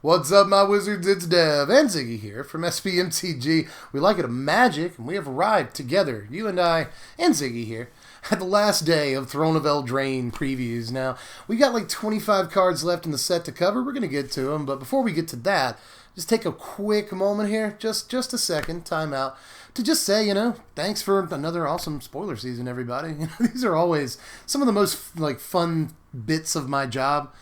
What's up, my wizards? It's Dev and Ziggy here from Mtg. We like it a magic, and we have arrived together, you and I, and Ziggy here, at the last day of Throne of Eldraine previews. Now, we got like 25 cards left in the set to cover. We're going to get to them, but before we get to that, just take a quick moment here, just a second, time out, to just say, thanks for another awesome spoiler season, everybody. These are always some of the most fun bits of my job.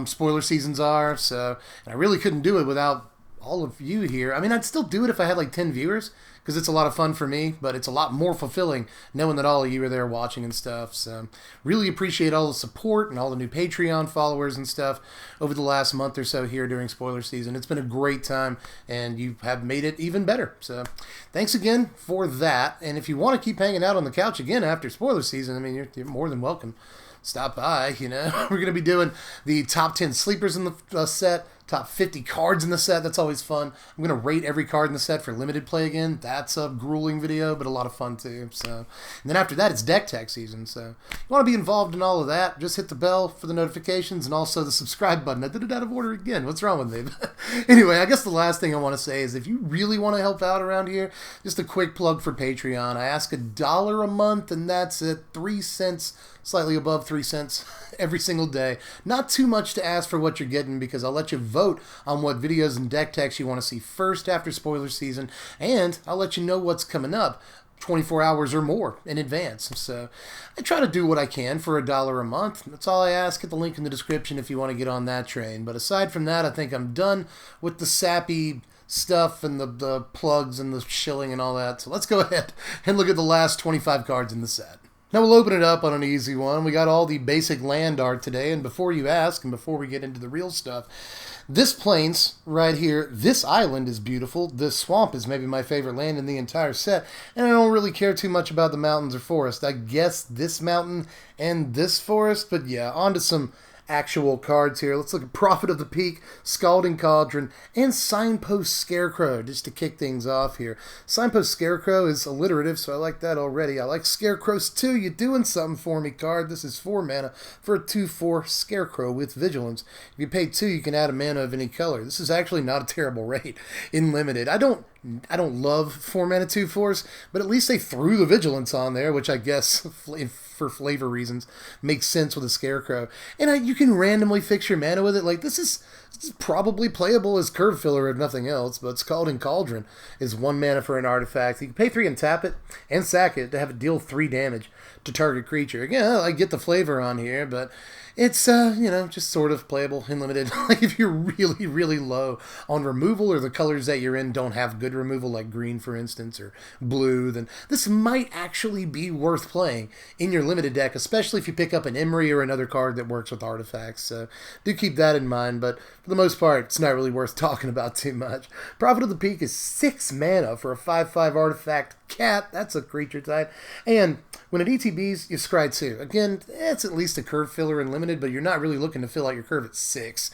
Spoiler seasons are, and I really couldn't do it without all of you here. I mean, I'd still do it if I had like 10 viewers, because it's a lot of fun for me, but it's a lot more fulfilling knowing that all of you are there watching and stuff. So really appreciate all the support and all the new Patreon followers and stuff over the last month or so here during spoiler season. It's been a great time, and you have made it even better. So thanks again for that. And if you want to keep hanging out on the couch again after spoiler season, I mean, you're more than welcome. Stop by, We're going to be doing the top 10 sleepers in the set, top 50 cards in the set. That's always fun. I'm going to rate every card in the set for limited play again. That's a grueling video, but a lot of fun too. And then after that, it's deck tech season. So you want to be involved in all of that, just hit the bell for the notifications and also the subscribe button. I did it out of order again. What's wrong with me? Anyway, I guess the last thing I want to say is if you really want to help out around here, just a quick plug for Patreon. I ask $1 a month, and that's at 3 cents, slightly above 3 cents every single day. Not too much to ask for what you're getting, because I'll let you vote on what videos and deck techs you want to see first after spoiler season, and I'll let you know what's coming up 24 hours or more in advance. So I try to do what I can for $1 a month. That's all I ask. Hit the link in the description if you want to get on that train. But aside from that, I think I'm done with the sappy stuff and the plugs and the shilling and all that. So let's go ahead and look at the last 25 cards in the set. Now we'll open it up on an easy one. We got all the basic land art today, and before you ask, and before we get into the real stuff, this plains right here, this island is beautiful. This swamp is maybe my favorite land in the entire set, and I don't really care too much about the mountains or forest. I guess this mountain and this forest, but yeah, on to some actual cards here. Let's look at Prophet of the Peak, Scalding Cauldron, and Signpost Scarecrow, just to kick things off here. Signpost Scarecrow is alliterative, so I like that already. I like Scarecrows too. You're doing something for me card. This is 4 mana for a 2/4 Scarecrow with Vigilance. If you pay 2, you can add a mana of any color. This is actually not a terrible rate in Limited. I don't love 4 mana 2/4s, but at least they threw the Vigilance on there, which I guess for flavor reasons makes sense with a Scarecrow. And you can randomly fix your mana with it. Like, this is probably playable as curve filler if nothing else, but Scalding Cauldron is 1 mana for an artifact. You can pay 3 and tap it and sack it to have it deal 3 damage to target creature. Again, I get the flavor on here, but it's, just sort of playable in Limited. Like, if you're really, really low on removal, or the colors that you're in don't have good removal, like green, for instance, or blue, then this might actually be worth playing in your Limited deck, especially if you pick up an Emery or another card that works with artifacts. So do keep that in mind, but for the most part, it's not really worth talking about too much. Prophet of the Peak is 6 mana for a 5/5 artifact cat. That's a creature type. And when it ETBs, you scry 2. Again, it's at least a curve filler in Limited, but you're not really looking to fill out your curve at 6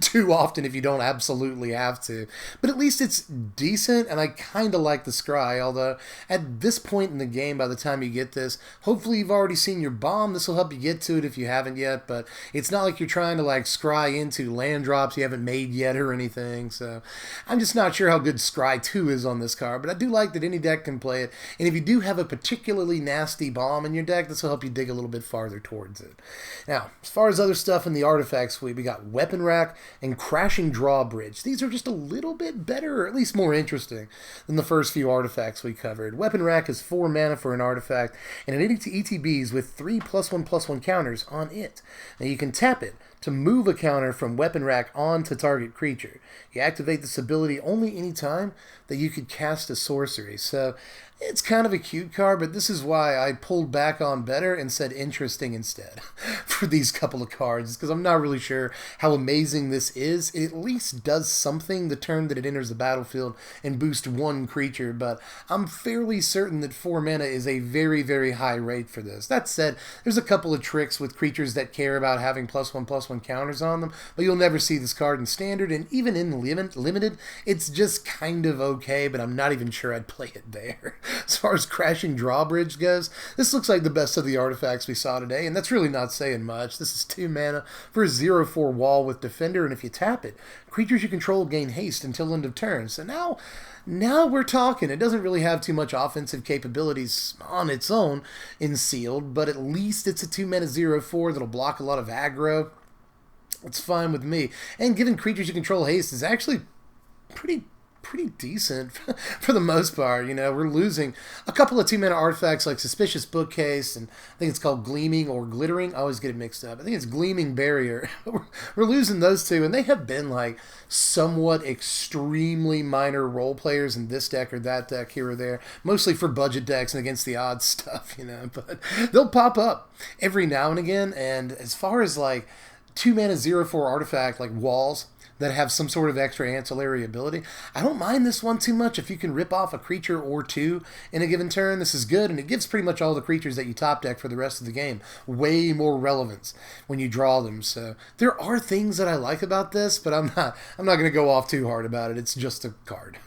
too often if you don't absolutely have to. But at least it's decent, and I kind of like the scry, although at this point in the game, by the time you get this, hopefully you've already seen your bomb. This will help you get to it if you haven't yet, but it's not like you're trying to scry into land drops you haven't made yet or anything. So I'm just not sure how good scry 2 is on this card, but I do like that any deck can play it. And if you do have a particularly nasty bomb in your deck, this will help you dig a little bit farther towards it. Now, as far as other stuff in the artifact suite, we got Weapon Rack and Crashing Drawbridge. These are just a little bit better, or at least more interesting, than the first few artifacts we covered. Weapon Rack is 4 mana for an artifact, and it ETBs with 3 +1/+1 counters on it. Now you can tap it to move a counter from Weapon Rack onto target creature. You activate this ability only any time that you could cast a sorcery. So it's kind of a cute card, but this is why I pulled back on better and said interesting instead for these couple of cards, because I'm not really sure how amazing this is. It at least does something the turn that it enters the battlefield and boosts 1 creature, but I'm fairly certain that 4 mana is a very, very high rate for this. That said, there's a couple of tricks with creatures that care about having +1/+1 counters on them, but you'll never see this card in Standard, and even in Limited, it's just kind of okay, but I'm not even sure I'd play it there. As far as Crashing Drawbridge goes, this looks like the best of the artifacts we saw today, and that's really not saying much. This is 2 mana for a 0/4 wall with Defender, and if you tap it, creatures you control gain haste until end of turn. So now we're talking. It doesn't really have too much offensive capabilities on its own in Sealed, but at least it's a 2 mana 0/4 that'll block a lot of aggro. It's fine with me. And giving creatures you control haste is actually pretty decent for the most part. You know, we're losing a couple of 2 mana artifacts like Suspicious Bookcase, and I think it's called Gleaming or Glittering. I always get it mixed up. I think it's Gleaming Barrier. We're losing those two, and they have been like somewhat extremely minor role players in this deck or that deck here or there, mostly for budget decks and against the odds stuff, you know, but they'll pop up every now and again. And as far as like 2 mana 0/4 artifact like walls that have some sort of extra ancillary ability, I don't mind this one too much. If you can rip off a creature or two in a given turn, this is good, and it gives pretty much all the creatures that you top deck for the rest of the game way more relevance when you draw them. So there are things that I like about this, but I'm not going to go off too hard about it. It's just a card.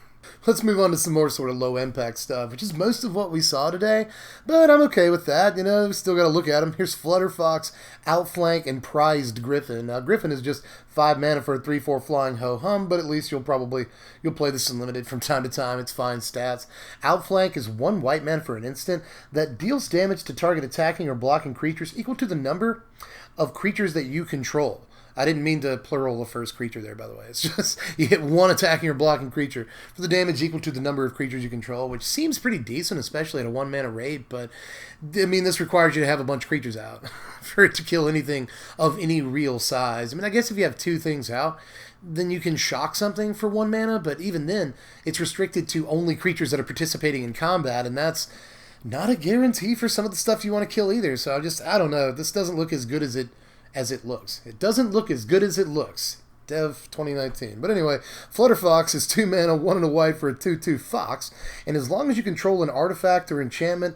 Let's move on to some more sort of low-impact stuff, which is most of what we saw today, but I'm okay with that. You know, we still got to look at them. Here's Flutterfox, Outflank, and Prized Griffin. Now, Griffin is just 5 mana for a 3/4 flying ho-hum, but at least you'll play this in limited from time to time. It's fine stats. Outflank is 1 white mana for an instant that deals damage to target attacking or blocking creatures equal to the number of creatures that you control. I didn't mean to plural the first creature there, by the way. It's just you hit 1 attacking or blocking creature for the damage equal to the number of creatures you control, which seems pretty decent, especially at a 1 mana rate. But, I mean, this requires you to have a bunch of creatures out for it to kill anything of any real size. I mean, I guess if you have 2 things out, then you can shock something for 1 mana, but even then, it's restricted to only creatures that are participating in combat, and that's not a guarantee for some of the stuff you want to kill either. So I don't know. This doesn't look as good as it looks. It doesn't look as good as it looks. Dev 2019. But anyway, Flutterfox is 2 mana, 1 and a white for a 2/2 fox, and as long as you control an artifact or enchantment,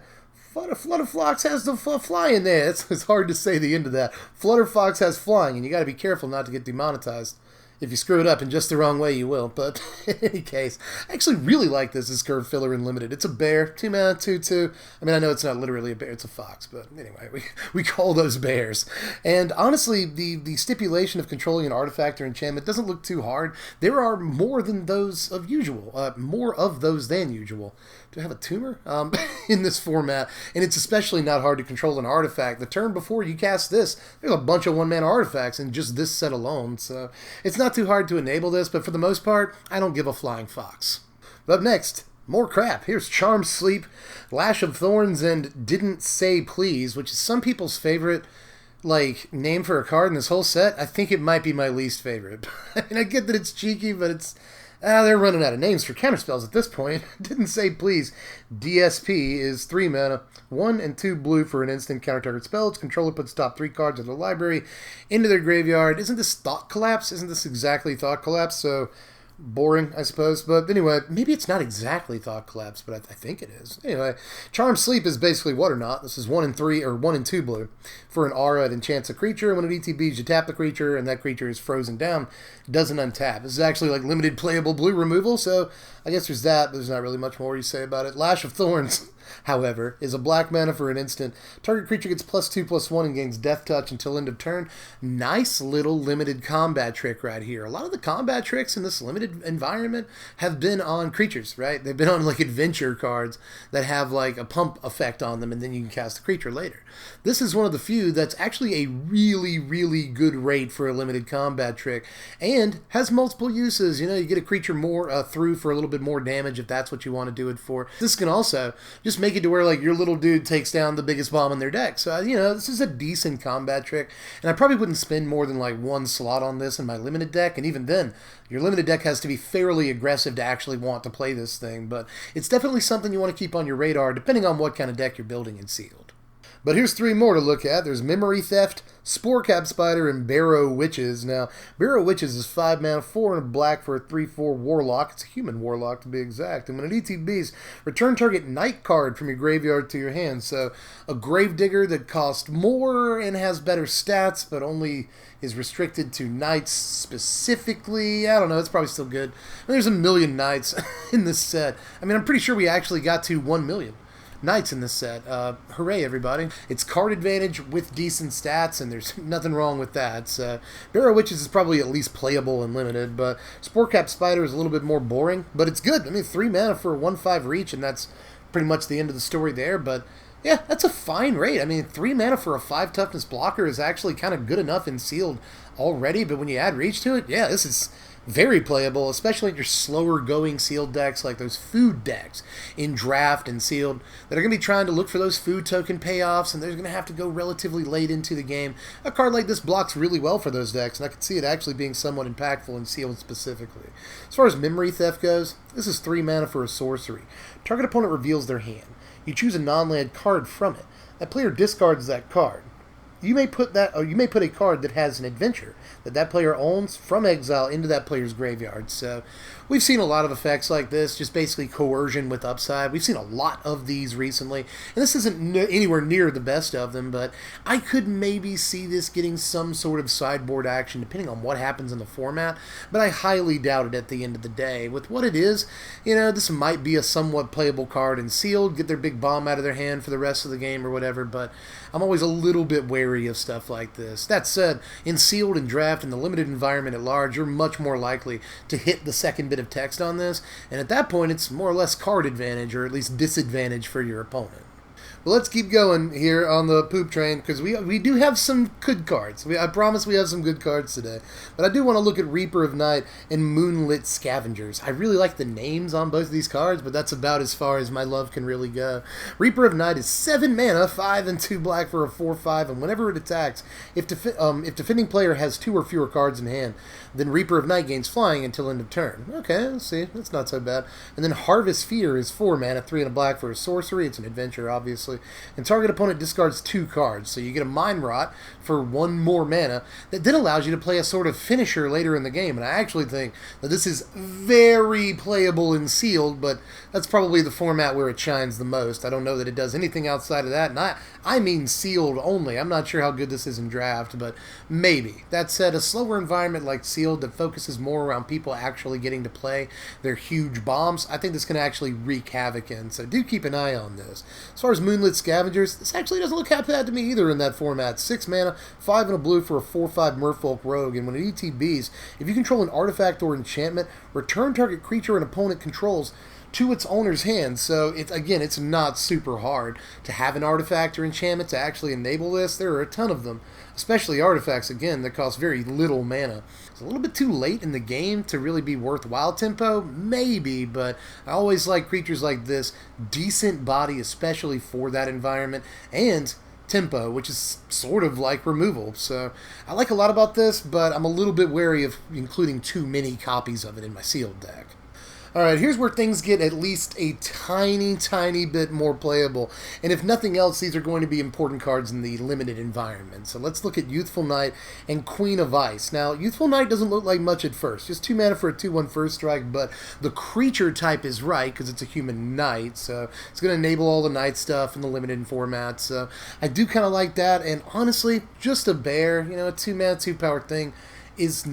Flutterfox has the fly in there. It's hard to say the end of that. Flutterfox has flying, and you got to be careful not to get demonetized. If you screw it up in just the wrong way, you will. But in any case, I actually really like this as curve filler in limited. It's a bear, 2 mana, 2/2. I mean, I know it's not literally a bear, it's a fox. But anyway, we call those bears. And honestly, the stipulation of controlling an artifact or enchantment doesn't look too hard. There are more than those of usual. More of those than usual. Do I have a tumor? In this format. And it's especially not hard to control an artifact. The turn before you cast this, there's a bunch of 1 mana artifacts in just this set alone. So it's not too hard to enable this, but for the most part, I don't give a flying fox. But up next, more crap. Here's Charm Sleep, Lash of Thorns, and Didn't Say Please, which is some people's favorite name for a card in this whole set. I think it might be my least favorite. I mean, I get that it's cheeky, but they're running out of names for counterspells at this point. Didn't Say Please. DSP is 3 mana, 1 and 2 blue for an instant counter target spell. Its controller puts top 3 cards of the library into their graveyard. Isn't this Thought Collapse? Isn't this exactly Thought Collapse? So boring, I suppose. But anyway, maybe it's not exactly Thought Collapse, but I think it is. Anyway, Charm Sleep is basically What or Not. This is 1 and 3 or 1 and 2 blue for an aura. It enchants a creature. When it ETBs, you tap the creature, and that creature is frozen down. It doesn't untap. This is actually like limited playable blue removal, so I guess there's that. There's not really much more you say about it. Lash of Thorns, however, is a black mana for an instant. Target creature gets +2/+1 and gains Death Touch until end of turn. Nice little limited combat trick right here. A lot of the combat tricks in this limited environment have been on creatures, right? They've been on like adventure cards that have like a pump effect on them, and then you can cast the creature later. This is one of the few that's actually a really, really good rate for a limited combat trick, and has multiple uses. You know, you get a creature more through for a little bit more damage if that's what you want to do it for. This can also just make it to where like your little dude takes down the biggest bomb in their deck. So, you know, this is a decent combat trick, and I probably wouldn't spend more than like 1 slot on this in my limited deck, and even then, your limited deck has to be fairly aggressive to actually want to play this thing, but it's definitely something you want to keep on your radar depending on what kind of deck you're building in Sealed. But here's 3 more to look at. There's Memory Theft, Sporecap Spider, and Barrow Witches. Now, Barrow Witches is 5 mana, 4 and a black for a 3/4 Warlock. It's a human Warlock to be exact. And when it ETBs, return target Knight card from your graveyard to your hand. So, a Gravedigger that costs more and has better stats, but only is restricted to Knights specifically. I don't know, it's probably still good. There's a million Knights in this set. I mean, I'm pretty sure we actually got to 1 million. Knights in this set. Hooray, everybody. It's card advantage with decent stats, and there's nothing wrong with that. So, Barrow Witches is probably at least playable and limited, but Sporecap Spider is a little bit more boring, but it's good. I mean, 3 mana for a 1/5 reach, and that's pretty much the end of the story there, but yeah, that's a fine rate. I mean, 3 mana for a 5 toughness blocker is actually kind of good enough in sealed already, but when you add reach to it, yeah, this is very playable, especially in your slower going sealed decks like those food decks in draft and sealed that are going to be trying to look for those food token payoffs, and they're going to have to go relatively late into the game. A card like this blocks really well for those decks, and I could see it actually being somewhat impactful in sealed specifically. As far as Memory Theft goes, this is 3 mana for a sorcery. Target opponent reveals their hand. You choose a non-land card from it. That player discards that card. You may put a card that has an adventure that player owns from exile into that player's graveyard. So we've seen a lot of effects like this, just basically coercion with upside. We've seen a lot of these recently, and this isn't anywhere near the best of them, but I could maybe see this getting some sort of sideboard action depending on what happens in the format, but I highly doubt it at the end of the day. With what it is, you know, this might be a somewhat playable card in sealed, get their big bomb out of their hand for the rest of the game or whatever, but I'm always a little bit wary of stuff like this. That said, in sealed and draft and the limited environment at large, you're much more likely to hit the second bit of text on this, and at that point it's more or less card advantage, or at least disadvantage for your opponent. But let's keep going here on the poop train, because we do have some good cards. I promise we have some good cards today. But I do want to look at Reaper of Night and Moonlit Scavengers. I really like the names on both of these cards, but that's about as far as my love can really go. Reaper of Night is 7 mana, 5 and 2 black for a 4/5, and whenever it attacks, if defending player has 2 or fewer cards in hand, then Reaper of Night gains flying until end of turn. Okay, let's see. That's not so bad. And then Harvest Fear is 4 mana, 3 and a black for a sorcery. It's an adventure, obviously. And target opponent discards 2 cards. So you get a Mind Rot for 1 more mana that then allows you to play a sort of finisher later in the game. And I actually think that this is very playable in sealed, but that's probably the format where it shines the most. I don't know that it does anything outside of that. And I mean sealed only. I'm not sure how good this is in draft, but maybe. That said, a slower environment like sealed that focuses more around people actually getting to play their huge bombs, I think this can actually wreak havoc in. So do keep an eye on this. As far as Moonlit Scavengers, this actually doesn't look half bad to me either in that format. 6 mana, 5 and a blue for a 4/5 Merfolk Rogue, and when it ETBs, if you control an artifact or enchantment, return target creature an opponent controls to its owner's hand. So it's not super hard to have an artifact or enchantment to actually enable this. There are a ton of them, especially artifacts, again, that cost very little mana. It's a little bit too late in the game to really be worthwhile tempo, maybe, but I always like creatures like this, decent body, especially for that environment, and tempo, which is sort of like removal. So I like a lot about this, but I'm a little bit wary of including too many copies of it in my sealed deck. Alright, here's where things get at least a tiny bit more playable. And if nothing else, these are going to be important cards in the limited environment. So let's look at Youthful Knight and Queen of Ice. Now, Youthful Knight doesn't look like much at first. Just 2 mana for a 2/1 first strike, but the creature type is right because it's a human knight. So it's going to enable all the knight stuff in the limited format. So I do kind of like that. And honestly, just a bear, a 2 mana, 2 power thing, is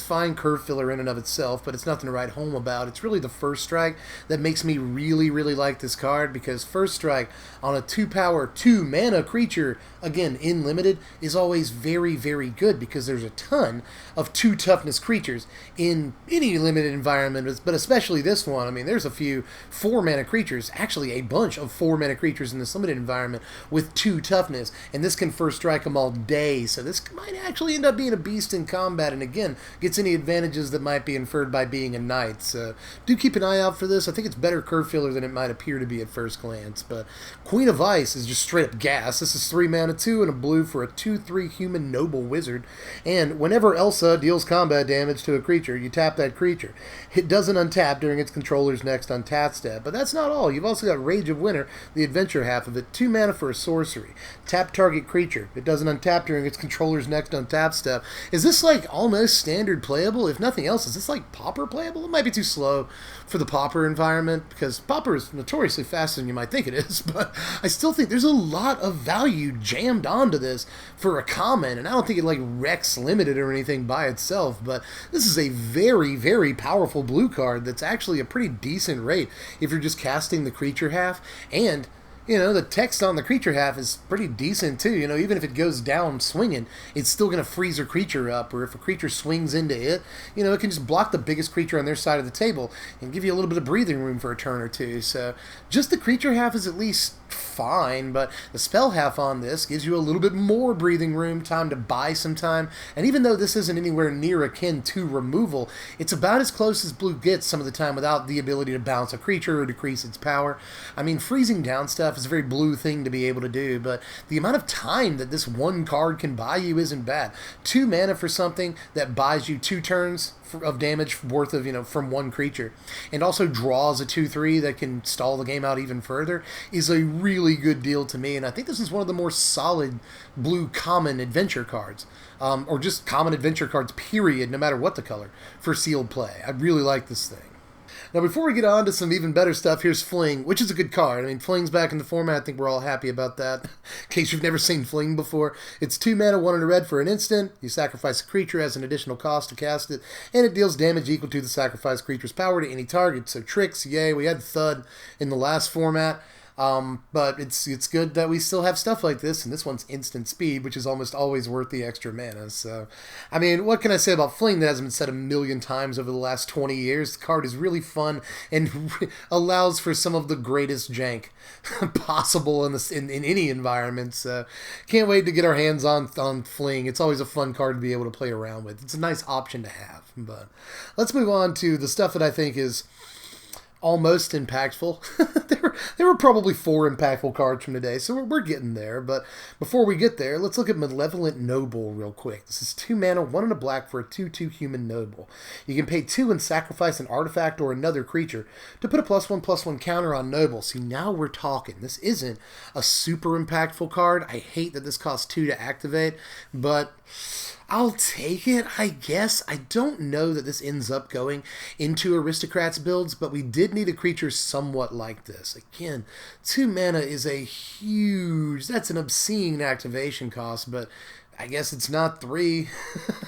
fine curve filler in and of itself, but it's nothing to write home about. It's really the first strike that makes me really like this card, because first strike on a 2 power, 2 mana creature, again, in limited, is always very good, because there's a ton of 2 toughness creatures in any limited environment, but especially this one. I mean, there's a few 4 mana creatures, actually a bunch of 4 mana creatures in this limited environment with 2 toughness, and this can first strike them all day, so this might actually end up being a beast in combat. combat, and again, gets any advantages that might be inferred by being a knight. So do keep an eye out for this. I think it's better curve filler than it might appear to be at first glance. But Queen of Ice is just straight up gas. This is 3 mana, 2 and a blue for a 2/3 human noble wizard. And whenever Elsa deals combat damage to a creature, you tap that creature. It doesn't untap during its controller's next untap step. But that's not all. You've also got Rage of Winter, the adventure half of it. 2 mana for a sorcery. Tap target creature. It doesn't untap during its controller's next untap step. Is this like almost standard playable? If nothing else, is this like Pauper playable? It might be too slow for the Pauper environment, because Pauper is notoriously faster than you might think it is, but I still think there's a lot of value jammed onto this for a common, and I don't think it like wrecks limited or anything by itself, but this is a very, very powerful blue card that's actually a pretty decent rate if you're just casting the creature half, and you know, the text on the creature half is pretty decent too. You know, even if it goes down swinging, it's still going to freeze a creature up. Or if a creature swings into it, you know, it can just block the biggest creature on their side of the table and give you a little bit of breathing room for a turn or two. So just the creature half is at least fine, but the spell half on this gives you a little bit more breathing room, time to buy some time. And even though this isn't anywhere near akin to removal, it's about as close as blue gets some of the time without the ability to bounce a creature or decrease its power. I mean, freezing down stuff is a very blue thing to be able to do, but the amount of time that this one card can buy you isn't bad. 2 mana for something that buys you 2 turns of damage worth of, you know, from one creature, and also draws a 2/3 that can stall the game out even further is a really good deal to me, and I think this is one of the more solid blue common adventure cards, or just common adventure cards period, no matter what the color, for sealed play. I really like this thing. Now, before we get on to some even better stuff, here's Fling, which is a good card. I mean, Fling's back in the format. I think we're all happy about that. In case you've never seen Fling before, it's 2 mana, 1 and a red for an instant. You sacrifice a creature as an additional cost to cast it, and it deals damage equal to the sacrificed creature's power to any target. So tricks, yay. We had Thud in the last format. But it's good that we still have stuff like this, and this one's instant speed, which is almost always worth the extra mana. So, I mean, what can I say about Fling that hasn't been said a million times over the last 20 years? The card is really fun and allows for some of the greatest jank possible in any environment. So, can't wait to get our hands on Fling. It's always a fun card to be able to play around with. It's a nice option to have. But let's move on to the stuff that I think is almost impactful. there were probably 4 impactful cards from today, so we're getting there. But before we get there, let's look at Malevolent Noble real quick. This is 2 mana, 1 and a black for a 2/2 human noble. You can pay 2 and sacrifice an artifact or another creature to put a +1/+1 counter on Noble. See, now we're talking. This isn't a super impactful card. I hate that this costs 2 to activate, but I'll take it, I guess. I don't know that this ends up going into Aristocrats builds, but we did need a creature somewhat like this. Again, 2 mana is a huge, that's an obscene activation cost, but I guess it's not 3.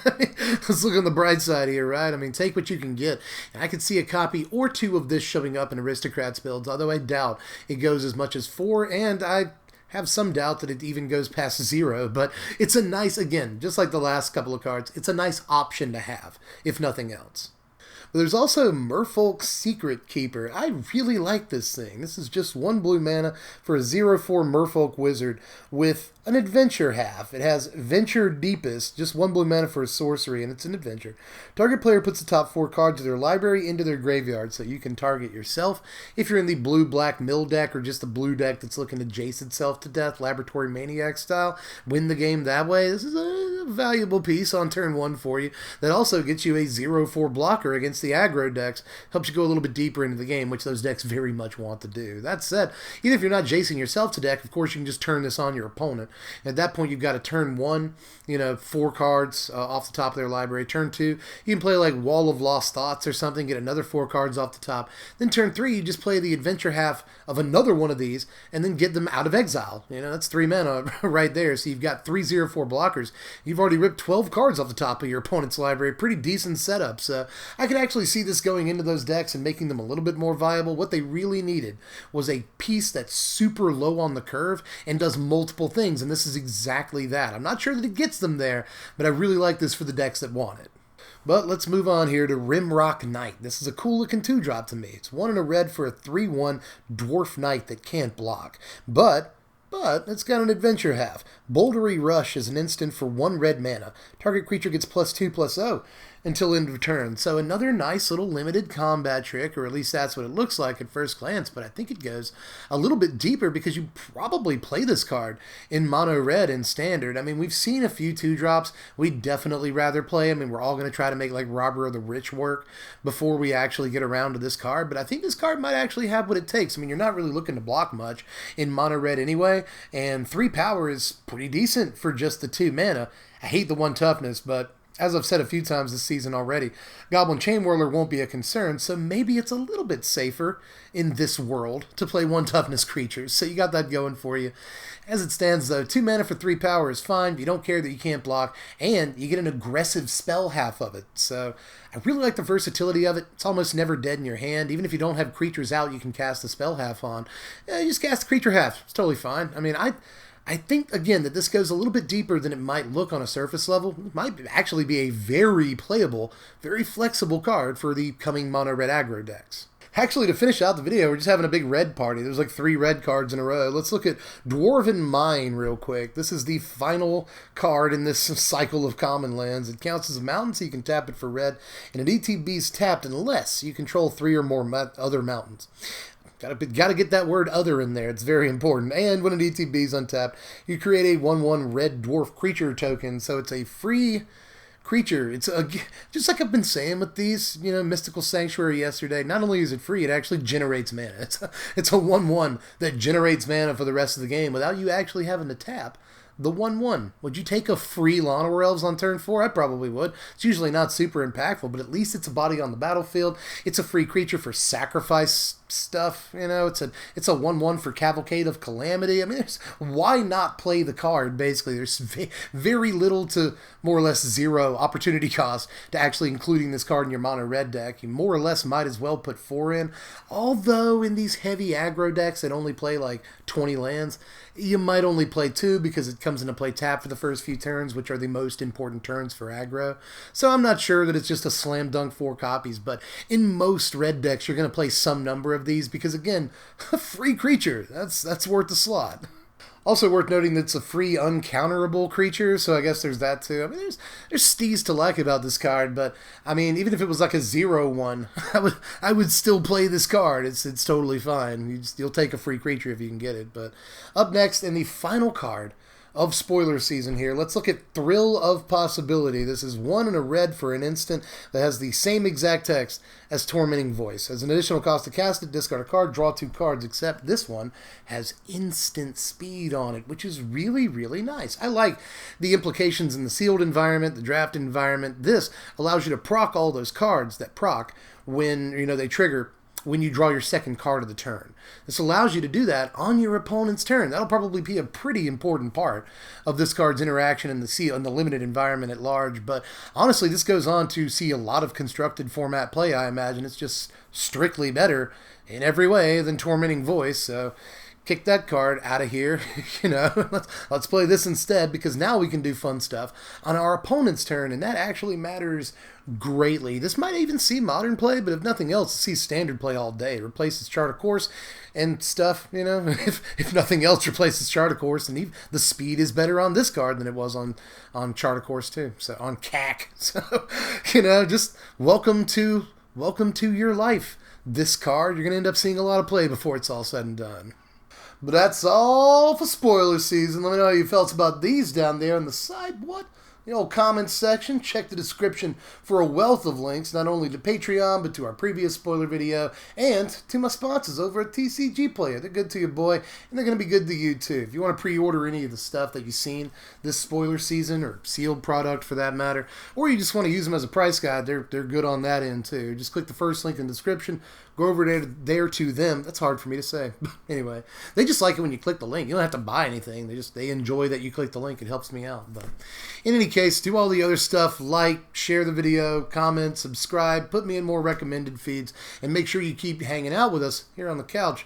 Let's look on the bright side here, right? I mean, take what you can get. And I could see a copy or 2 of this showing up in Aristocrats builds, although I doubt it goes as much as 4, and I have some doubt that it even goes past 0, but it's a nice, again, just like the last couple of cards, it's a nice option to have, if nothing else. But there's also Merfolk's Secret Keeper. I really like this thing. This is just 1 blue mana for a 0/4 Merfolk Wizard with an adventure half. It has Venture Deepest, just 1 blue mana for a sorcery, and it's an adventure. Target player puts the top 4 cards of their library into their graveyard, so you can target yourself. If you're in the blue-black mill deck, or just the blue deck that's looking to jace itself to death, Laboratory Maniac style, win the game that way. This is a valuable piece on turn 1 for you. That also gets you a 0/4 blocker against the aggro decks. Helps you go a little bit deeper into the game, which those decks very much want to do. That said, even if you're not jacing yourself to death, of course you can just turn this on your opponent. At that point, you've got a turn 1, 4 cards off the top of their library. Turn 2, you can play like Wall of Lost Thoughts or something, get another 4 cards off the top. Then turn 3, you just play the adventure half of another one of these, and then get them out of exile. That's 3 mana right there. So you've got 3 0/4 blockers. You've already ripped 12 cards off the top of your opponent's library. Pretty decent setup. So I could actually see this going into those decks and making them a little bit more viable. What they really needed was a piece that's super low on the curve and does multiple things, and this is exactly that. I'm not sure that it gets them there, but I really like this for the decks that want it. But let's move on here to Rimrock Knight. This is a cool looking 2-drop to me. It's 1 and a red for a 3/1 Dwarf Knight that can't block. But but it's got an adventure half. Bouldery Rush is an instant for 1 red mana. Target creature gets +2/+0 until end of turn. So another nice little limited combat trick, or at least that's what it looks like at first glance, but I think it goes a little bit deeper because you probably play this card in mono red in standard. I mean, we've seen a few 2-drops. We'd definitely rather play them, and we're all going to try to make like Robber of the Rich work before we actually get around to this card, but I think this card might actually have what it takes. I mean, you're not really looking to block much in mono red anyway, and 3 power is pretty decent for just the 2 mana. I hate the 1 toughness, but as I've said a few times this season already, Goblin Chainwhirler won't be a concern, so maybe it's a little bit safer in this world to play 1 toughness creatures, so you got that going for you. As it stands, though, 2 mana for 3 power is fine. You don't care that you can't block, and you get an aggressive spell half of it. So I really like the versatility of it. It's almost never dead in your hand. Even if you don't have creatures out you can cast the spell half on, you just cast the creature half. It's totally fine. I mean, I think, again, that this goes a little bit deeper than it might look on a surface level. It might actually be a very playable, very flexible card for the coming mono-red aggro decks. Actually, to finish out the video, we're just having a big red party. There's like 3 red cards in a row. Let's look at Dwarven Mine real quick. This is the final card in this cycle of common lands. It counts as a mountain, so you can tap it for red, and an ETB's tapped unless you control 3 or more other mountains. Gotta get that word other in there. It's very important. And when an ETB is untapped, you create a 1/1 red dwarf creature token. So it's a free creature. It's just like I've been saying with these, Mystical Sanctuary yesterday. Not only is it free, it actually generates mana. It's a 1/1 that generates mana for the rest of the game without you actually having to tap the 1/1. Would you take a free Llanowar Elves on turn 4? I probably would. It's usually not super impactful, but at least it's a body on the battlefield. It's a free creature for sacrifice stuff. It's a 1/1 for Cavalcade of Calamity. I mean, why not play the card? Basically, there's very little to more or less 0 opportunity cost to actually including this card in your mono red deck. You more or less might as well put 4 in. Although in these heavy aggro decks that only play like 20 lands, you might only play 2 because it comes into play tap for the first few turns, which are the most important turns for aggro. So I'm not sure that it's just a slam dunk 4 copies, but in most red decks, you're going to play some number of these because, again, a free creature, that's worth the slot. Also worth noting that it's a free uncounterable creature, so I guess there's that too. I mean, there's steez to like about this card, but I mean, even if it was like a 0/1, I would still play this card. It's totally fine. You'll take a free creature if you can get it. But up next, in the final card of spoiler season here, let's look at Thrill of Possibility. This is 1 and a red for an instant that has the same exact text as Tormenting Voice. As an additional cost to cast it, discard a card, draw 2 cards, except this one has instant speed on it, which is really, really nice. I like the implications in the sealed environment, the draft environment. This allows you to proc all those cards that proc when, they trigger when you draw your second card of the turn. This allows you to do that on your opponent's turn. That'll probably be a pretty important part of this card's interaction in the limited environment at large. But honestly, this goes on to see a lot of constructed format play, I imagine. It's just strictly better in every way than Tormenting Voice. So kick that card out of here. Let's play this instead, because now we can do fun stuff on our opponent's turn, and that actually matters greatly. This might even see modern play, but if nothing else, it sees standard play all day. It replaces Chart of Course and stuff, if nothing else replaces Chart of Course, and the speed is better on this card than it was on Chart of Course too, so on CAC. So, just welcome to your life. This card, you're going to end up seeing a lot of play before it's all said and done. But that's all for spoiler season. Let me know how you felt about these down there on the side. The old comments section. Check the description for a wealth of links, not only to Patreon, but to our previous spoiler video, and to my sponsors over at TCG Player. They're good to you, boy, and they're going to be good to you, too. If you want to pre-order any of the stuff that you've seen this spoiler season, or sealed product for that matter, or you just want to use them as a price guide, they're good on that end, too. Just click the first link in the description. Go over there to them. That's hard for me to say. Anyway, they just like it when you click the link. You don't have to buy anything. They enjoy that you click the link. It helps me out. But in any case, do all the other stuff. Like, share the video, comment, subscribe, put me in more recommended feeds, and make sure you keep hanging out with us here on the couch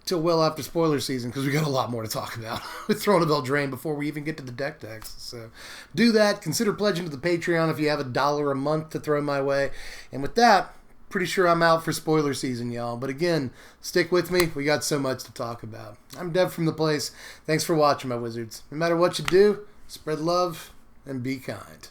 till well after spoiler season, because we got a lot more to talk about with Throne of Eldraine before we even get to the deck decks. So do that. Consider pledging to the Patreon if you have $1 a month to throw my way. And with that, pretty sure I'm out for spoiler season, y'all. But again, stick with me. We got so much to talk about. I'm Dev from The Place. Thanks for watching, my wizards. No matter what you do, spread love and be kind.